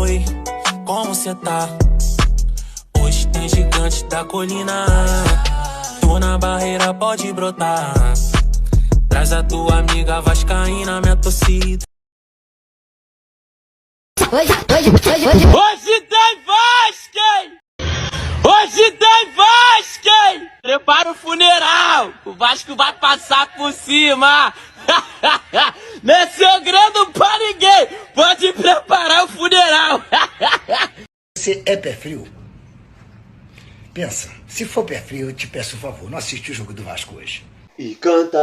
Oi, como cê tá? Hoje tem gigante da colina. Tô na barreira, pode brotar. Traz a tua amiga vascaína, minha torcida. Hoje tem Vasco! Hoje tem Vasco! Prepara o funeral! O Vasco vai passar por cima! Não é segredo pra ninguém! Pode preparar o funeral! Você é pé frio? Pensa, se for pé frio, eu te peço um favor, não assiste o jogo do Vasco hoje. E canta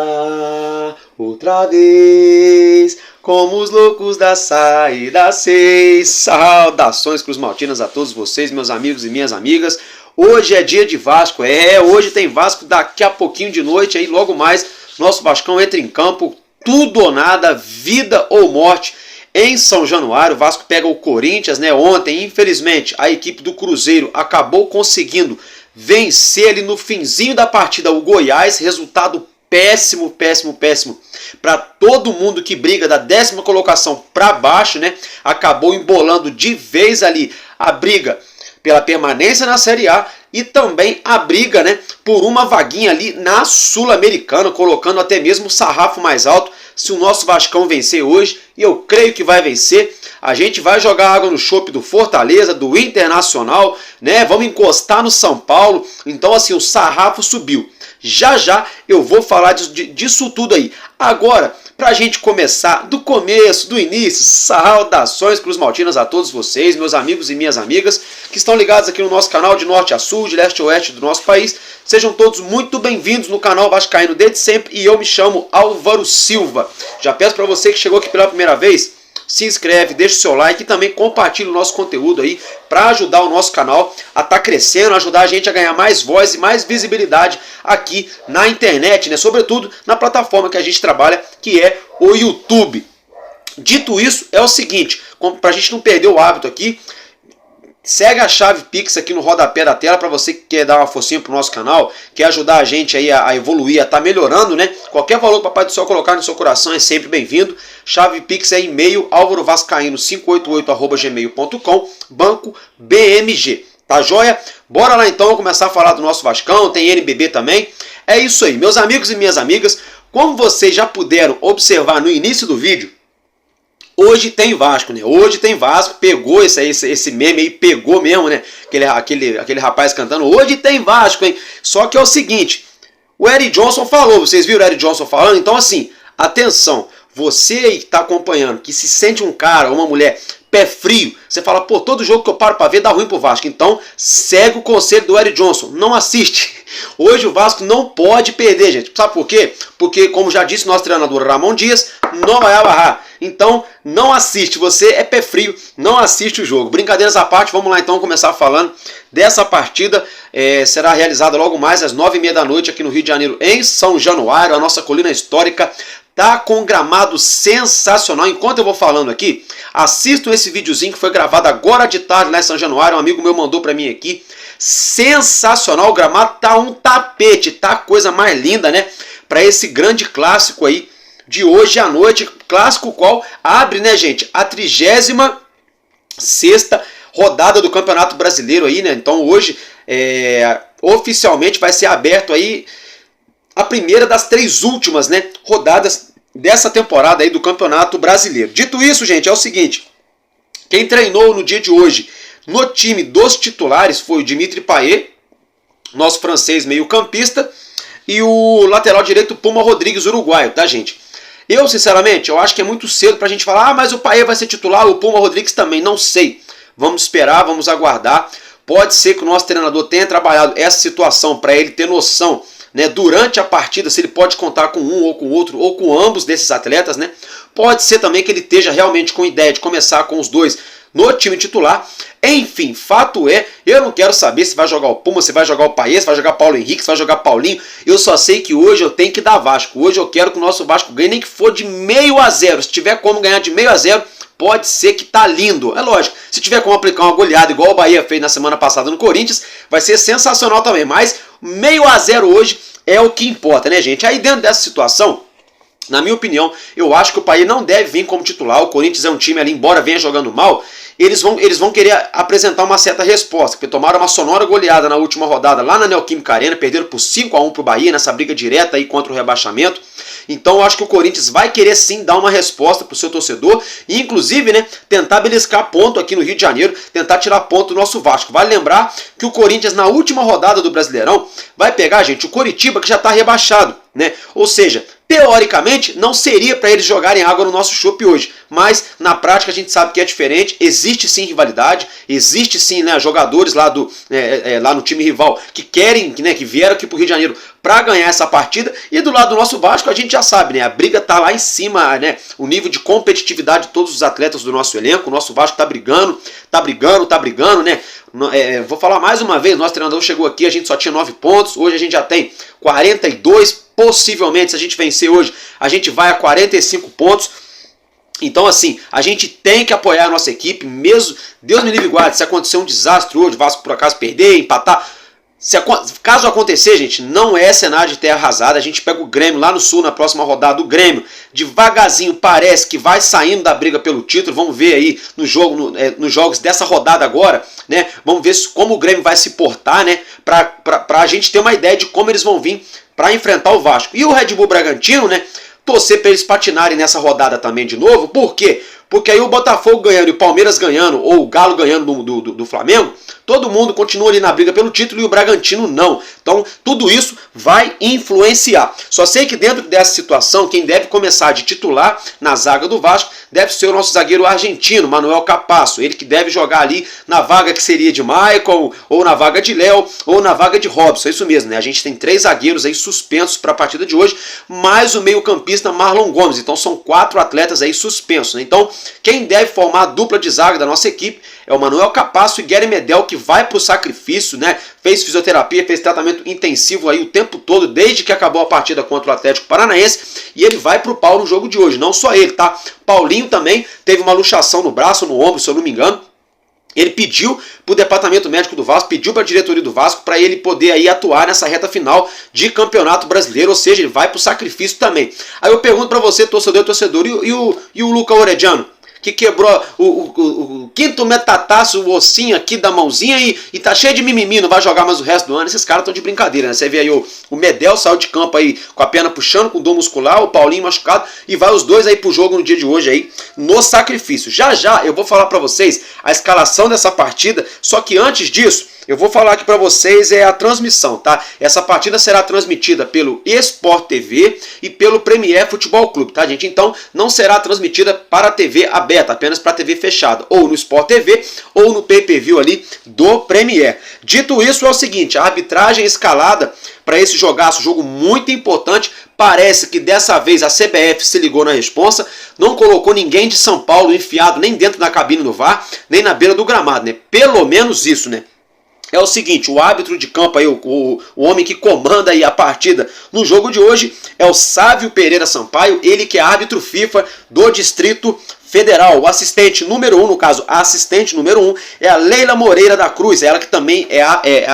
outra vez, como os loucos da saída 6. Saudações cruzmaltinas a todos vocês, meus amigos e minhas amigas. Hoje é dia de Vasco, hoje tem Vasco daqui a pouquinho de noite, aí logo mais nosso Vascão entra em campo, tudo ou nada, vida ou morte. Em São Januário, o Vasco pega o Corinthians, né? Ontem, infelizmente, a equipe do Cruzeiro acabou conseguindo vencer ali no finzinho da partida o Goiás, resultado péssimo para todo mundo que briga da 10ª colocação para baixo, né? Acabou embolando de vez ali a briga pela permanência na Série A e também a briga, né, por uma vaguinha ali na Sul-Americana, colocando até mesmo o sarrafo mais alto. Se o nosso Vascão vencer hoje, e eu creio que vai vencer, a gente vai jogar água no chope do Fortaleza, do Internacional, né? Vamos encostar no São Paulo. Então, assim, o sarrafo subiu. Já eu vou falar disso tudo aí. Agora, pra gente começar do começo, do início, saudações cruzmaltinas a todos vocês, meus amigos e minhas amigas, que estão ligados aqui no nosso canal de norte a sul, de leste a oeste do nosso país. Sejam todos muito bem-vindos no canal Vascaíno desde sempre e eu me chamo Álvaro Silva. Já peço para você que chegou aqui pela primeira vez, se inscreve, deixa o seu like e também compartilha o nosso conteúdo aí para ajudar o nosso canal a estar crescendo, ajudar a gente a ganhar mais voz e mais visibilidade aqui na internet, né? Sobretudo na plataforma que a gente trabalha, que é o YouTube. Dito isso, é o seguinte, para a gente não perder o hábito aqui, segue a chave Pix aqui no rodapé da tela para você que quer dar uma forcinha pro nosso canal, quer ajudar a gente aí a evoluir, a estar melhorando, né? Qualquer valor que o Papai do Céu colocar no seu coração é sempre bem-vindo. Chave Pix é e-mail alvarovascaíno588@gmail.com, banco BMG. Tá joia? Bora lá então começar a falar do nosso Vascão, tem NBB também. É isso aí, meus amigos e minhas amigas, como vocês já puderam observar no início do vídeo, hoje tem Vasco, né? Hoje tem Vasco, pegou esse meme aí, pegou mesmo, né? Aquele rapaz cantando, hoje tem Vasco, hein? Só que é o seguinte, o Eric Johnson falou, vocês viram o Eric Johnson falando? Então assim, atenção, você aí que tá acompanhando, que se sente um cara ou uma mulher pé frio, você fala, pô, todo jogo que eu paro pra ver dá ruim pro Vasco. Então, segue o conselho do Eric Johnson, não assiste. Hoje o Vasco não pode perder, gente. Sabe por quê? Porque, como já disse nosso treinador Ramon Dias, não vai abarrar. Então, não assiste. Você é pé frio, não assiste o jogo. Brincadeiras à parte, vamos lá então começar falando dessa partida. Será realizada logo mais às 9h30 da noite aqui no Rio de Janeiro, em São Januário, a nossa colina histórica. Tá com um gramado sensacional. Enquanto eu vou falando aqui, assistam esse videozinho que foi gravado agora de tarde lá em São Januário. Um amigo meu mandou pra mim aqui. Sensacional, o gramado tá um tapete, tá a coisa mais linda, né? Pra esse grande clássico aí de hoje à noite. Clássico qual abre, né, gente, a 36ª rodada do Campeonato Brasileiro aí, né? Então hoje oficialmente vai ser aberto aí a primeira das 3 últimas, né, rodadas dessa temporada aí do Campeonato Brasileiro. Dito isso, gente, é o seguinte, quem treinou no dia de hoje no time dos titulares foi o Dimitri Payet, nosso francês meio-campista, e o lateral direito Puma Rodrigues, uruguaio, tá, gente? Eu, sinceramente, eu acho que é muito cedo pra gente falar, mas o Payet vai ser titular, o Puma Rodrigues também, não sei. Vamos esperar, vamos aguardar. Pode ser que o nosso treinador tenha trabalhado essa situação para ele ter noção, né, durante a partida, se ele pode contar com um ou com outro, ou com ambos desses atletas, né? Pode ser também que ele esteja realmente com ideia de começar com os dois no time titular. Enfim, fato é, eu não quero saber se vai jogar o Puma, se vai jogar o Payet, se vai jogar Paulo Henrique, se vai jogar Paulinho. Eu só sei que hoje eu tenho que dar Vasco. Hoje eu quero que o nosso Vasco ganhe, nem que for de 0,5-0. Se tiver como ganhar de 0,5-0, pode ser que tá lindo. É lógico, se tiver como aplicar uma goleada igual o Bahia fez na semana passada no Corinthians, vai ser sensacional também. Mas 0,5-0 hoje é o que importa, né, gente? Aí dentro dessa situação, Na minha opinião, eu acho que o Paê não deve vir como titular. O Corinthians é um time ali, embora venha jogando mal, eles vão querer apresentar uma certa resposta, porque tomaram uma sonora goleada na última rodada lá na Neoquímica Arena, perderam por 5-1 pro Bahia, nessa briga direta aí contra o rebaixamento. Então eu acho que o Corinthians vai querer sim dar uma resposta pro seu torcedor e inclusive, né, tentar beliscar ponto aqui no Rio de Janeiro, tentar tirar ponto do nosso Vasco. Vale lembrar que o Corinthians na última rodada do Brasileirão vai pegar, gente, o Coritiba, que já está rebaixado, né? Ou seja, teoricamente não seria para eles jogarem água no nosso chope hoje, mas na prática a gente sabe que é diferente. Existe sim rivalidade, existe sim, né, jogadores lá lá no time rival que querem, né, que vieram aqui pro Rio de Janeiro para ganhar essa partida, e do lado do nosso Vasco a gente já sabe, né, a briga tá lá em cima, né, o nível de competitividade de todos os atletas do nosso elenco. O nosso Vasco tá brigando, né. Vou falar mais uma vez, nosso treinador chegou aqui, a gente só tinha 9 pontos, hoje a gente já tem 42, possivelmente se a gente vencer hoje, a gente vai a 45 pontos. Então assim, a gente tem que apoiar a nossa equipe, mesmo, Deus me livre e guarde, se acontecer um desastre hoje, o Vasco por acaso perder, empatar, caso acontecer, gente, não é cenário de terra arrasada. A gente pega o Grêmio lá no Sul na próxima rodada. O Grêmio devagarzinho parece que vai saindo da briga pelo título. Vamos ver aí nos jogos dessa rodada agora, né? Vamos ver como o Grêmio vai se portar, né? Pra a gente ter uma ideia de como eles vão vir para enfrentar o Vasco. E o Red Bull Bragantino, né? Torcer para eles patinarem nessa rodada também de novo. Por quê? Porque aí o Botafogo ganhando e o Palmeiras ganhando, ou o Galo ganhando do Flamengo, todo mundo continua ali na briga pelo título e o Bragantino não. Então tudo isso vai influenciar. Só sei que dentro dessa situação, quem deve começar de titular na zaga do Vasco deve ser o nosso zagueiro argentino, Manuel Capasso. Ele que deve jogar ali na vaga que seria de Michael, ou na vaga de Léo, ou na vaga de Robson. É isso mesmo, né? A gente tem 3 zagueiros aí suspensos para a partida de hoje, mais o meio-campista Marlon Gomes. Então são 4 atletas aí suspensos, né? Então quem deve formar a dupla de zaga da nossa equipe é o Manuel Capasso e Guilherme Medel, que vai para o sacrifício, né? Fez fisioterapia, fez tratamento intensivo aí o tempo todo, desde que acabou a partida contra o Atlético Paranaense, e ele vai para o pau no jogo de hoje. Não só ele, tá? Paulinho também teve uma luxação no braço, no ombro, se eu não me engano. Ele pediu para o departamento médico do Vasco, pediu para a diretoria do Vasco para ele poder aí atuar nessa reta final de Campeonato Brasileiro, ou seja, ele vai para o sacrifício também. Aí eu pergunto para você, torcedor, e o Luca Orediano, que quebrou o quinto metatarso, o ossinho aqui da mãozinha e tá cheio de mimimi, não vai jogar mais o resto do ano. Esses caras estão de brincadeira, né? Você vê aí o Medel saiu de campo aí com a perna puxando, com dor muscular, o Paulinho machucado, e vai os dois aí pro jogo no dia de hoje aí, no sacrifício. Já eu vou falar pra vocês a escalação dessa partida, só que antes disso, eu vou falar aqui para vocês a transmissão, tá? Essa partida será transmitida pelo Sport TV e pelo Premier Futebol Clube, tá, gente? Então, não será transmitida para a TV aberta, apenas para a TV fechada, ou no Sport TV ou no pay-per-view ali do Premier. Dito isso, é o seguinte, a arbitragem escalada para esse jogaço, jogo muito importante. Parece que dessa vez a CBF se ligou na responsa, não colocou ninguém de São Paulo enfiado nem dentro da cabine do VAR, nem na beira do gramado, né? Pelo menos isso, né? É o seguinte, o árbitro de campo aí, o homem que comanda aí a partida no jogo de hoje é o Sávio Pereira Sampaio, ele que é árbitro FIFA do Distrito Federal. O assistente número 1, no caso, a assistente número 1 é a Leila Moreira da Cruz, ela que também é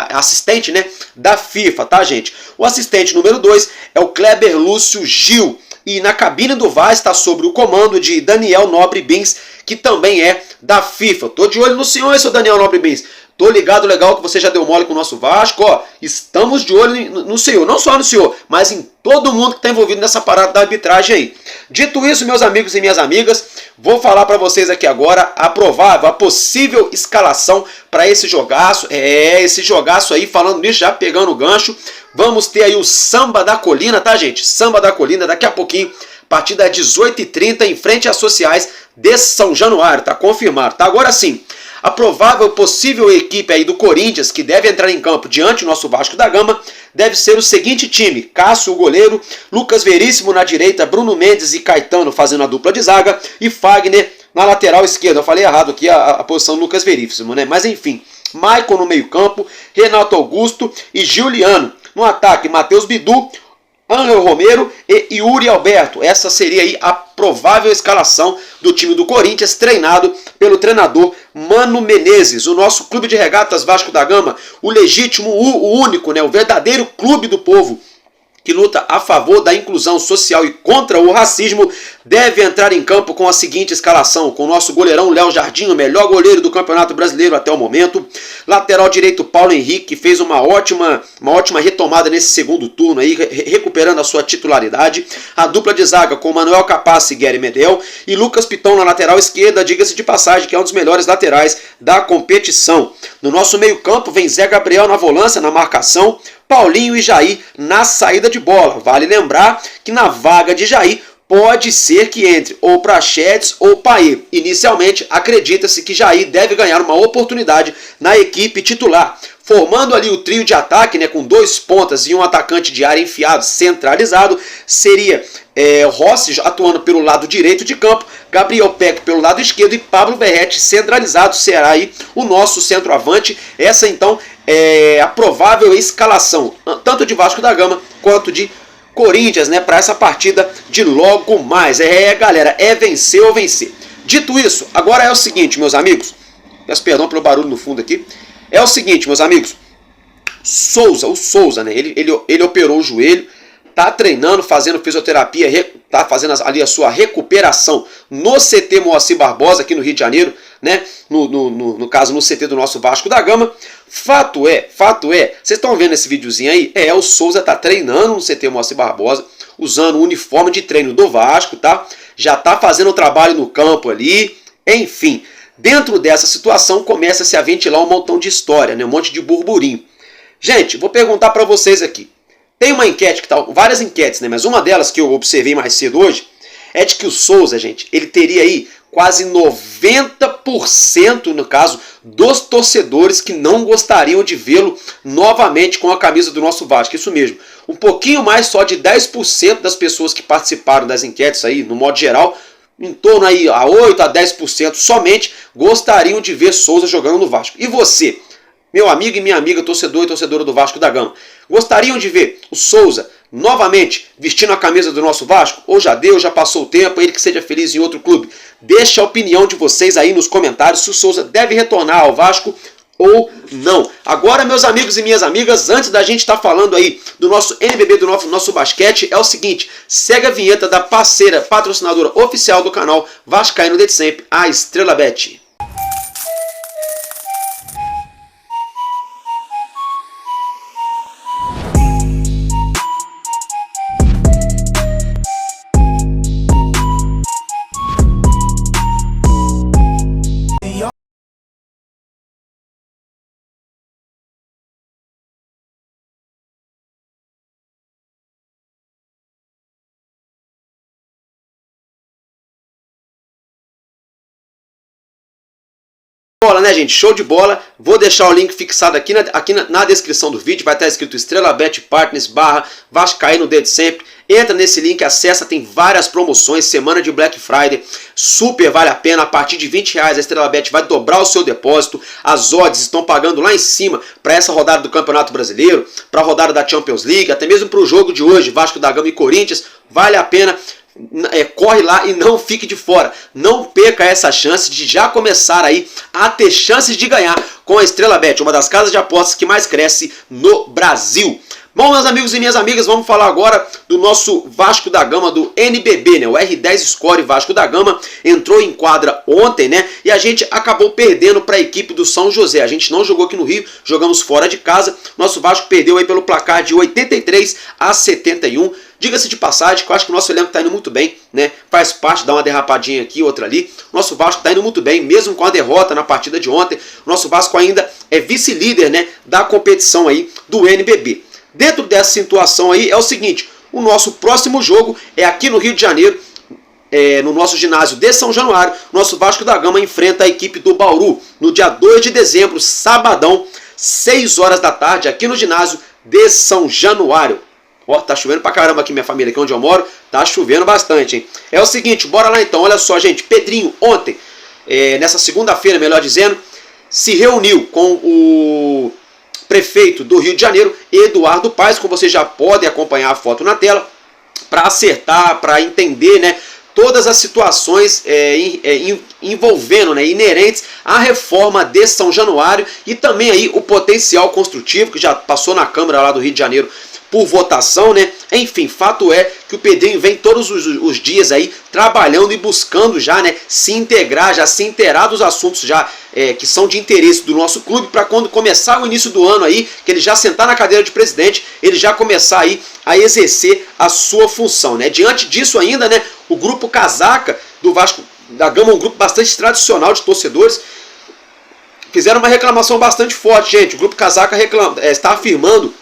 assistente, né, da FIFA, tá, gente? O assistente número 2 é o Kleber Lúcio Gil. E na cabine do VAR está sob o comando de Daniel Nobre Bins, que também é da FIFA. Tô de olho no senhor, seu Daniel Nobre Bins. Tô ligado, legal que você já deu mole com o nosso Vasco, ó. Estamos de olho no senhor, não só no senhor, mas em todo mundo que está envolvido nessa parada da arbitragem aí. Dito isso, meus amigos e minhas amigas, vou falar para vocês aqui agora a provável, a possível escalação para esse jogaço. Esse jogaço aí, falando nisso, já pegando o gancho. Vamos ter aí o Samba da Colina, tá, gente? Samba da Colina, daqui a pouquinho, partida às 18h30, em frente às sociais de São Januário, tá confirmado, tá? Agora sim, a provável possível equipe aí do Corinthians, que deve entrar em campo diante do nosso Vasco da Gama, deve ser o seguinte time: Cássio, o goleiro, Lucas Veríssimo na direita, Bruno Mendes e Caetano fazendo a dupla de zaga, e Fagner na lateral esquerda. Eu falei errado aqui a posição do Lucas Veríssimo, né? Mas enfim, Maicon no meio campo, Renato Augusto e Giuliano. No ataque, Matheus Bidu, Ángel Romero e Yuri Alberto. Essa seria aí a provável escalação do time do Corinthians, treinado pelo treinador Mano Menezes. O nosso clube de regatas Vasco da Gama, o legítimo, o único, né, o verdadeiro clube do povo, que luta a favor da inclusão social e contra o racismo, deve entrar em campo com a seguinte escalação, com o nosso goleirão Léo Jardim, o melhor goleiro do Campeonato Brasileiro até o momento, lateral direito Paulo Henrique, que fez uma ótima retomada nesse segundo turno, aí, recuperando a sua titularidade, a dupla de zaga com Manuel Capaz e Guerre Medel, e Lucas Piton na lateral esquerda, diga-se de passagem, que é um dos melhores laterais da competição. No nosso meio campo vem Zé Gabriel na volância, na marcação, Paulinho e Jair na saída de bola. Vale lembrar que na vaga de Jair pode ser que entre ou Praxedes ou Paê. Inicialmente, acredita-se que Jair deve ganhar uma oportunidade na equipe titular. Formando ali o trio de ataque, né, com 2 pontas e um atacante de área enfiado centralizado, seria Rossi atuando pelo lado direito de campo, Gabriel Peck pelo lado esquerdo e Pablo Verrete centralizado será aí o nosso centroavante. Essa então é a provável escalação, tanto de Vasco da Gama quanto de Corinthians, né, para essa partida de logo mais. Galera, é vencer ou vencer. Dito isso, agora é o seguinte, meus amigos, peço perdão pelo barulho no fundo aqui. É o seguinte, meus amigos, o Souza, né, ele operou o joelho, tá treinando, fazendo fisioterapia, tá fazendo ali a sua recuperação no CT Moacir Barbosa, aqui no Rio de Janeiro, né, no caso no CT do nosso Vasco da Gama. Fato é, vocês estão vendo esse videozinho aí? O Souza tá treinando no CT Moacir Barbosa, usando o uniforme de treino do Vasco, tá? Já tá fazendo o trabalho no campo ali, enfim. Dentro dessa situação começa-se a ventilar um montão de história, né? Um monte de burburinho. Gente, vou perguntar para vocês aqui. Tem uma enquete, várias enquetes, né? Mas uma delas que eu observei mais cedo hoje é de que o Souza, gente, ele teria aí quase 90%, no caso, dos torcedores que não gostariam de vê-lo novamente com a camisa do nosso Vasco. Isso mesmo. Um pouquinho mais só de 10% das pessoas que participaram das enquetes aí, no modo geral, em torno aí a 8 a 10% somente gostariam de ver Souza jogando no Vasco. E você, meu amigo e minha amiga, torcedor e torcedora do Vasco da Gama, gostariam de ver o Souza novamente vestindo a camisa do nosso Vasco? Ou já deu, já passou o tempo, ele que seja feliz em outro clube? Deixa a opinião de vocês aí nos comentários se o Souza deve retornar ao Vasco ou não. Agora, meus amigos e minhas amigas, antes da gente estar falando aí do nosso NBB, do nosso basquete, é o seguinte, segue a vinheta da parceira, patrocinadora oficial do canal Vascaíno desde sempre, a Estrela Bet. Bola, né, gente? Show de bola. Vou deixar o link fixado aqui na descrição do vídeo. Vai estar escrito Estrela Bet Partners / Vascaíno desde sempre. Entra nesse link, acessa, tem várias promoções, semana de Black Friday, super vale a pena. A partir de R$20 a Estrela Bet vai dobrar o seu depósito. As odds estão pagando lá em cima para essa rodada do Campeonato Brasileiro, para a rodada da Champions League, até mesmo para o jogo de hoje, Vasco da Gama e Corinthians. Vale a pena. Corre lá e não fique de fora. Não perca essa chance de já começar aí a ter chances de ganhar com a Estrela Bet, uma das casas de apostas que mais cresce no Brasil. Bom, meus amigos e minhas amigas, vamos falar agora do nosso Vasco da Gama, do NBB, né? O R10 Score Vasco da Gama entrou em quadra ontem, né? E a gente acabou perdendo para a equipe do São José. A gente não jogou aqui no Rio, jogamos fora de casa. Nosso Vasco perdeu aí pelo placar de 83 a 71. Diga-se de passagem, que eu acho que o nosso elenco está indo muito bem, né? Faz parte, dá uma derrapadinha aqui, outra ali. Nosso Vasco está indo muito bem, mesmo com a derrota na partida de ontem. O nosso Vasco ainda é vice-líder, né, da competição aí do NBB. Dentro dessa situação aí é o seguinte, o nosso próximo jogo é aqui no Rio de Janeiro, no nosso ginásio de São Januário. Nosso Vasco da Gama enfrenta a equipe do Bauru no dia 2 de dezembro, sabadão, 6 horas da tarde, aqui no ginásio de São Januário. Ó, tá chovendo pra caramba aqui, minha família, aqui onde eu moro, tá chovendo bastante, hein? É o seguinte, bora lá então, olha só, gente, Pedrinho ontem, nessa segunda-feira, melhor dizendo, se reuniu com o prefeito do Rio de Janeiro, Eduardo Paes, como vocês já podem acompanhar a foto na tela, para acertar, para entender, né, todas as situações envolvendo, né, inerentes à reforma de São Januário e também aí o potencial construtivo que já passou na Câmara lá do Rio de Janeiro por votação, né? Enfim, fato é que o Pedrinho vem todos os dias aí trabalhando e buscando já, né, se integrar, já se inteirar dos assuntos já que são de interesse do nosso clube, para quando começar o início do ano aí, que ele já sentar na cadeira de presidente, ele já começar aí a exercer a sua função, né? Diante disso ainda, né, o grupo Casaca do Vasco da Gama, um grupo bastante tradicional de torcedores, fizeram uma reclamação bastante forte, gente. O grupo Casaca está afirmando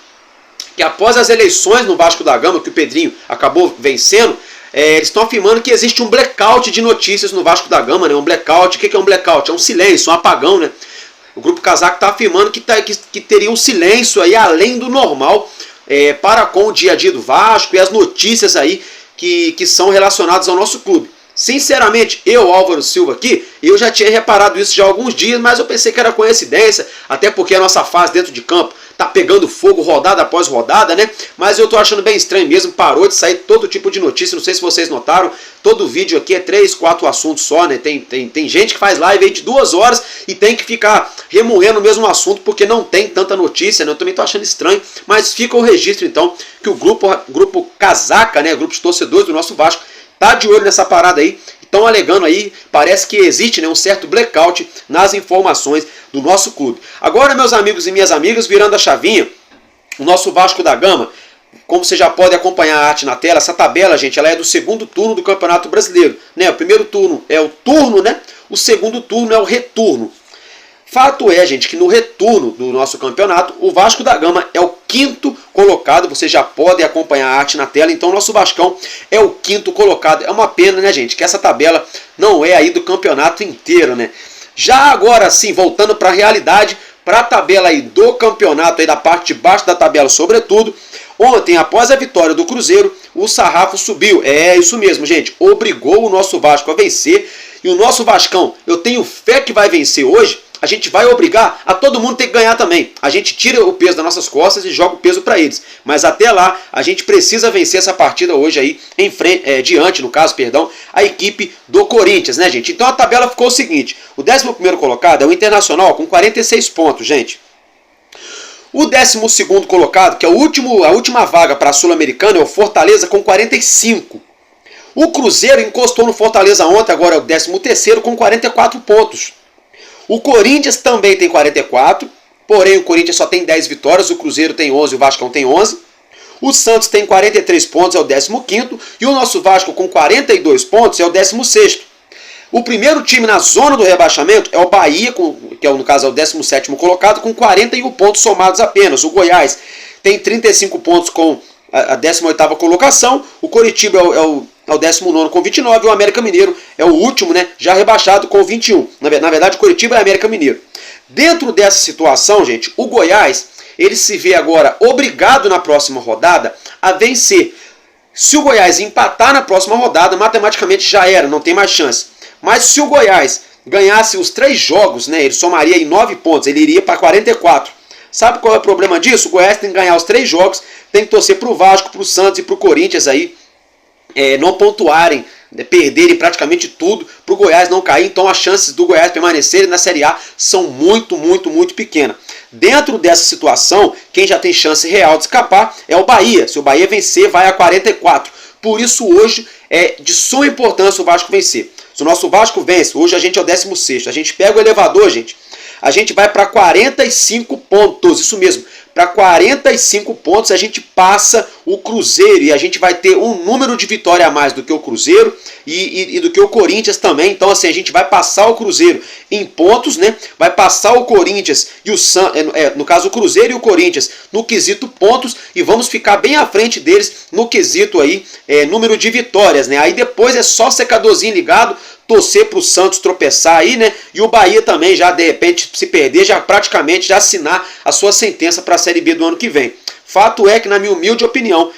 que após as eleições no Vasco da Gama, que o Pedrinho acabou vencendo, eles estão afirmando que existe um blackout de notícias no Vasco da Gama, né? Um blackout, o que é um blackout? É um silêncio, um apagão, né? O grupo Casaca está afirmando que teria um silêncio aí além do normal para com o dia a dia do Vasco e as notícias aí que são relacionadas ao nosso clube. Sinceramente, eu, Álvaro Silva aqui, eu já tinha reparado isso já há alguns dias, mas eu pensei que era coincidência, até porque a nossa fase dentro de campo tá pegando fogo rodada após rodada, né? Mas eu tô achando bem estranho mesmo, parou de sair todo tipo de notícia, não sei se vocês notaram, todo vídeo aqui é 3, 4 assuntos só, né? Tem gente que faz live aí de 2 horas e tem que ficar remoendo o mesmo assunto porque não tem tanta notícia, né? Eu também tô achando estranho, mas fica o registro então que o grupo Casaca, né? Grupo de torcedores do nosso Vasco, tá de olho nessa parada aí, estão alegando aí, parece que existe, né, um certo blackout nas informações do nosso clube. Agora, meus amigos e minhas amigas, virando a chavinha, o nosso Vasco da Gama, como você já pode acompanhar a arte na tela, essa tabela, gente, ela é do segundo turno do Campeonato Brasileiro, né? O primeiro turno é o turno, né? O segundo turno é o retorno. Fato é, gente, que no retorno do nosso campeonato, o Vasco da Gama é o 5º colocado. Você já pode acompanhar a arte na tela. Então, o nosso Vascão é o 5º colocado. É uma pena, né, gente, que essa tabela não é aí do campeonato inteiro, né? Já agora sim, voltando para a realidade, para a tabela aí do campeonato, aí da parte de baixo da tabela, sobretudo, ontem, após a vitória do Cruzeiro, o sarrafo subiu. É isso mesmo, gente. Obrigou o nosso Vasco a vencer. E o nosso Vascão, eu tenho fé que vai vencer hoje. A gente vai obrigar a todo mundo ter que ganhar também. A gente tira o peso das nossas costas e joga o peso para eles. Mas até lá, a gente precisa vencer essa partida hoje aí, diante, no caso, perdão, a equipe do Corinthians, né, gente? Então a tabela ficou o seguinte. O 11º colocado é o Internacional com 46 pontos, gente. O 12º colocado, que é a última vaga para a Sul-Americana, é o Fortaleza com 45. O Cruzeiro encostou no Fortaleza ontem, agora é o 13º com 44 pontos. O Corinthians também tem 44, porém o Corinthians só tem 10 vitórias, o Cruzeiro tem 11 e o Vascão tem 11. O Santos tem 43 pontos, é o 15º, e o nosso Vasco com 42 pontos é o 16º. O primeiro time na zona do rebaixamento é o Bahia, que no caso é o 17º colocado, com 41 pontos somados apenas. O Goiás tem 35 pontos com a 18ª colocação, o Coritiba é o 19º com 29 e o América Mineiro é o último, né, já rebaixado com 21. Na verdade, o Coritiba é o América Mineiro. Dentro dessa situação, gente, o Goiás, ele se vê agora obrigado na próxima rodada a vencer. Se o Goiás empatar na próxima rodada, matematicamente já era, não tem mais chance. Mas se o Goiás ganhasse os 3 jogos, né, ele somaria em 9 pontos, ele iria para 44. Sabe qual é o problema disso? O Goiás tem que ganhar os 3 jogos, tem que torcer para o Vasco, para o Santos e para o Corinthians aí não pontuarem, perderem praticamente tudo para o Goiás não cair. Então as chances do Goiás permanecerem na Série A são muito, muito, muito pequenas. Dentro dessa situação, quem já tem chance real de escapar é o Bahia. Se o Bahia vencer, vai a 44. Por isso hoje é de suma importância o Vasco vencer. Se o nosso Vasco vence, hoje a gente é o 16º, a gente pega o elevador, gente, a gente vai para 45 pontos, isso mesmo. Para 45 pontos a gente passa o Cruzeiro e a gente vai ter um número de vitória a mais do que o Cruzeiro e do que o Corinthians também. Então assim, a gente vai passar o Cruzeiro em pontos, né? Vai passar o Corinthians e no caso o Cruzeiro e o Corinthians no quesito pontos e vamos ficar bem à frente deles no quesito aí número de vitórias, né? Aí depois é só secadorzinho ligado, torcer para o Santos tropeçar aí, né? E o Bahia também já de repente se perder, já praticamente já assinar a sua sentença para a Série B do ano que vem. Fato é que na minha humilde opinião,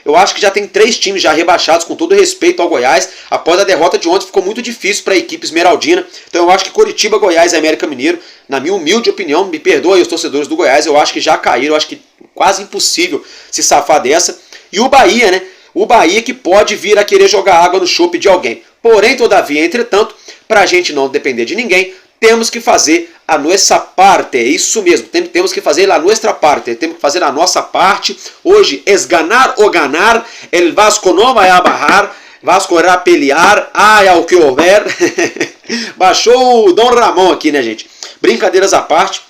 eu acho que já tem 3 times já rebaixados, com todo respeito ao Goiás. Após a derrota de ontem ficou muito difícil para a equipe esmeraldina. Então eu acho que Coritiba, Goiás e América Mineiro, na minha humilde opinião, me perdoem os torcedores do Goiás, eu acho que já caíram, eu acho que quase impossível se safar dessa. E o Bahia, né? O Bahia que pode vir a querer jogar água no chope de alguém. Porém, todavia, entretanto, para a gente não depender de ninguém, temos que fazer a nossa parte, é isso mesmo, temos que fazer a nossa parte, temos que fazer a nossa parte. Hoje é ganar ou ganar, el Vasco não vai abarrar, Vasco irá pelear, ai ao que houver. Baixou o Dom Ramon aqui, né, gente? Brincadeiras à parte.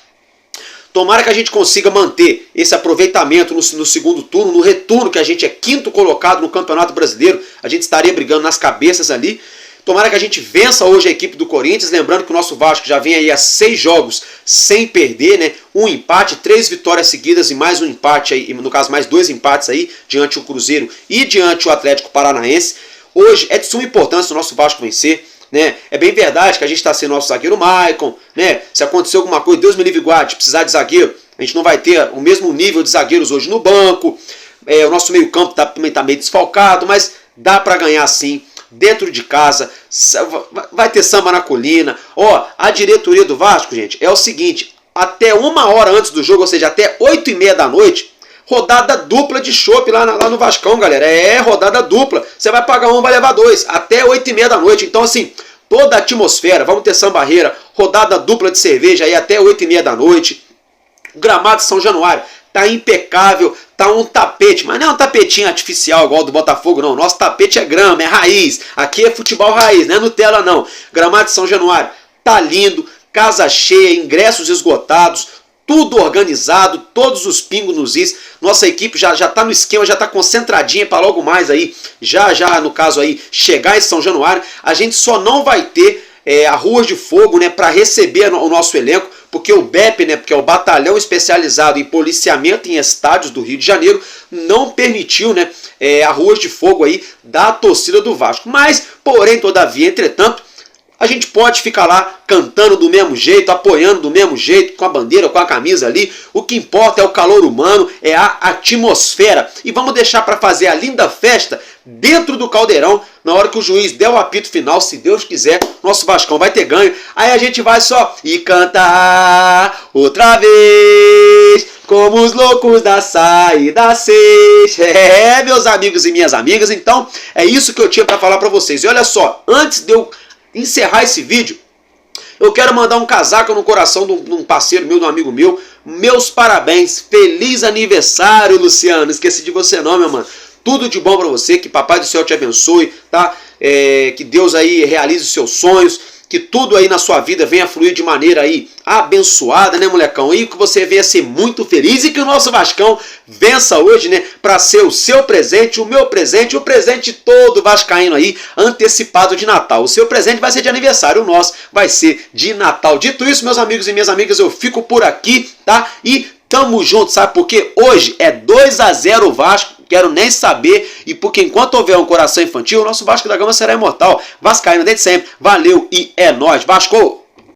Tomara que a gente consiga manter esse aproveitamento no segundo turno, no retorno, que a gente é quinto colocado no Campeonato Brasileiro. A gente estaria brigando nas cabeças ali. Tomara que a gente vença hoje a equipe do Corinthians. Lembrando que o nosso Vasco já vem aí a 6 jogos sem perder, né? 1 empate, 3 vitórias seguidas e mais um empate aí, no caso mais 2 empates aí, diante o Cruzeiro e diante o Atlético Paranaense. Hoje é de suma importância o nosso Vasco vencer. Né? É bem verdade que a gente está sem nosso zagueiro Maicon, né? Se acontecer alguma coisa, Deus me livre e guarde, precisar de zagueiro, a gente não vai ter o mesmo nível de zagueiros hoje no banco. O nosso meio campo também está meio desfalcado, mas dá para ganhar sim, dentro de casa, vai ter samba na colina. Ó, a diretoria do Vasco, gente, é o seguinte, até 1 hora antes do jogo, ou seja, até 8h30 da noite, rodada dupla de chopp lá no Vascão, galera. É, rodada dupla. Você vai pagar um, vai levar 2. Até 8h30 da noite. Então, assim, toda a atmosfera. Vamos ter sambarreira, rodada dupla de cerveja aí até 8h30 da noite. O gramado de São Januário tá impecável. Tá um tapete, mas não é um tapetinho artificial igual do Botafogo, não. Nosso tapete é grama, é raiz. Aqui é futebol raiz, não é Nutella, não. Gramado de São Januário tá lindo. Casa cheia, ingressos esgotados. Tudo organizado, todos os pingos nos is. Nossa equipe já está no esquema, já está concentradinha para logo mais aí, já no caso aí, chegar em São Januário. A gente só não vai ter a Ruas de Fogo, né, para receber o nosso elenco, porque o BEP, né, porque é o Batalhão Especializado em Policiamento em Estádios do Rio de Janeiro, não permitiu, né, a Ruas de Fogo aí da torcida do Vasco. Mas, porém, todavia, entretanto, a gente pode ficar lá cantando do mesmo jeito, apoiando do mesmo jeito, com a bandeira, com a camisa ali. O que importa é o calor humano, é a atmosfera. E vamos deixar para fazer a linda festa dentro do Caldeirão, na hora que o juiz der o apito final, se Deus quiser, nosso Vascão vai ter ganho. Aí a gente vai só e cantar outra vez, como os loucos da saída 6. É, meus amigos e minhas amigas, então é isso que eu tinha para falar para vocês. E olha só, antes de eu encerrar esse vídeo, eu quero mandar um casaco no coração de um parceiro meu, de um amigo meu. Meus parabéns, feliz aniversário, Luciano. Esqueci de você não, meu mano. Tudo de bom pra você, que Papai do Céu te abençoe, tá? Que Deus aí realize os seus sonhos, que tudo aí na sua vida venha fluir de maneira aí abençoada, né, molecão? E que você venha ser muito feliz e que o nosso Vascão vença hoje, né, para ser o seu presente, o meu presente, o presente todo vascaíno aí, antecipado de Natal. O seu presente vai ser de aniversário, o nosso vai ser de Natal. Dito isso, meus amigos e minhas amigas, eu fico por aqui, tá? E tamo junto, sabe? Porque hoje é 2-0 o Vasco. Quero nem saber, e porque enquanto houver um coração infantil, o nosso Vasco da Gama será imortal. Vascaíno desde sempre, valeu e é nóis, Vasco!